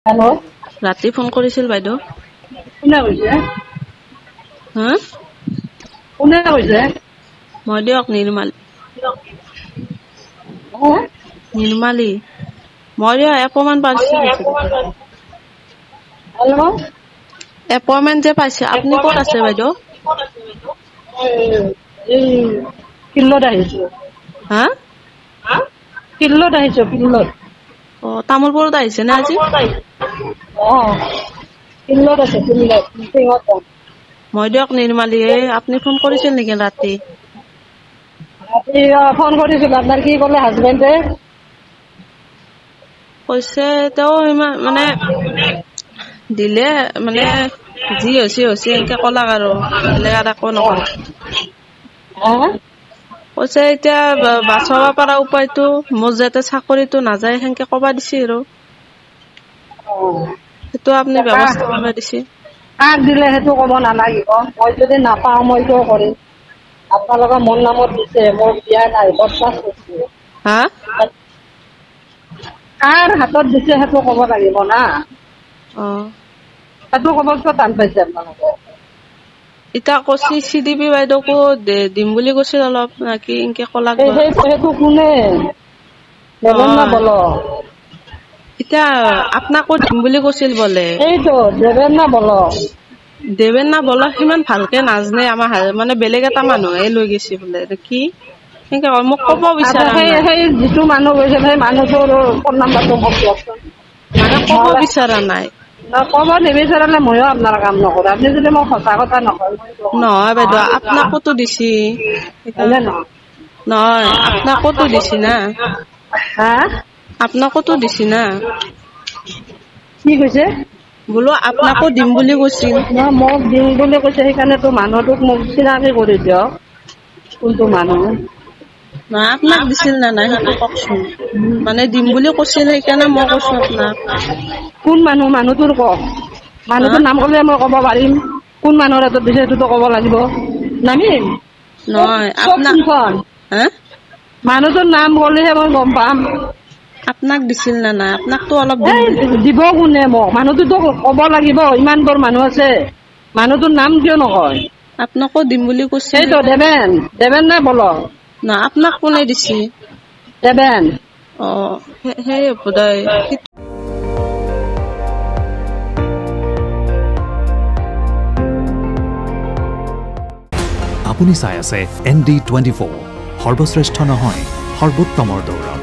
hello राति phone কৰিছিল বাইদেউ কোনে কৈছে হা কোনে কৈছে মই দিয়ক নিৰ্মালী মই দিয়ক এপমান পাইছো हेलो এপইন্টমেন্ট যে পাইছে আপুনি ক'ত আছে বাইদেউ এই ফিল্ডত আহিছো হা ফিল্ডত আহিছো ফিল্ডত অ তামুলপুৰত আহিছে নে আজি ফিল্ডত আছে ফিল্ডত মিটিঙত মই দিয়ক নিৰ্মালী আপুনি ফোন কৰিছিল নেকি ৰাতি ৰাতি ফোন কৰিছিলো আপোনাৰ কি ক'লে হাজবেণ্ডে কৈছে তেওঁ ইমান মানে দিলে মানে যি হৈছে এনেকে ক'লাক আৰু বেলেগ আৰু একো নকলে কৈছে এতিয়া বাচাব পৰা উপায়টো মোৰ যাতে চাকৰিটো নাযায় সেনেকে কবা দিছে আৰু সেইটো আপুনি ব্যৱস্থা কৰিব দিছে কাক দিলে সেইটো ক'ব নালাগিব মই যদি নাপাওঁ মই কিয় কৰিম আপোনালোকে মোৰ নামত দিছে মোৰ বিয়া নাই বদমাছ কৰিছে হা কাৰ হাতত দিছে সেইটো ক'ব লাগিব না অ সেইটো ক'ব কিয় টান পাইছে আপোনালোকে এতিয়া কৈছি চিডিপি বাইদেউকো দিম বুলি কৈছিল অলপ নাকি এনেকে ক'লাক সেইটো কোনে দেবেন না বল এতিয়া আপোনাকো দিম বুলি কৈছিল বোলে সেইটো দেবেন না বল দেবেন না বল সিমান ভালকে নাজনে আমাৰ মানে বেলেগ এটা মানুহে লৈ গৈছে বোলে কি সেনেকে মোক ক'ব বিচৰা নাই সেই যিটো মানুহ গৈছে সেই মানুহটোৰ ফোন নাম্বাৰটো মোক দিয়কচোন মানে ক'ব বিচৰা নাই ক'ব নিবিচাৰিলে ময়ো আপোনাৰ কাম নকৰোঁ আপুনি যদি মোক সঁচা কথা নকয় নহয় বাইদেউ আপোনাকোতো দিছি নহয় আপোনাকোতো দিছি না হা আপোনাকোতো দিছি না কি কৈছে বোলো আপোনাকো দিম বুলি কৈছিল মোক দিম বুলি কৈছে সেইকাৰণেতো মানুহটোক মোক চিনাকি কৰি দিয়ক কোনটো মানুহ নহয় আপোনাক দিছিল না নাই সেইটো কওকচোন মানে দিম বুলি কৈছিল সেইকাৰণে মই কৈছো আপোনাক কোন মানুহটোৰ কওক মানুহটোৰ নাম ক'লে মই ক'ব পাৰিম কোন মানুহৰ হাতত দিছে সেইটোতো ক'ব লাগিব নামিম নহয় আপোনাক হা মানুহটোৰ নাম ক'লেহে মই গম পাম আপোনাক দিছিল না নাই আপোনাকতো অলপ দিব কোনে মোক মানুহটোতো ক'ব লাগিব ইমান বৰ মানুহ আছে মানুহটোৰ নাম কিয় নকয় আপোনাকো দিম বুলি কৈছিল সেইটো দেবেন নে বল না আপোনাক কোনে দিছি দেবেন অ সেই বোধয় আপুনি চাই আছে ND24 সৰ্বশ্ৰেষ্ঠ নহয় সৰ্বোত্তমৰ দৌৰ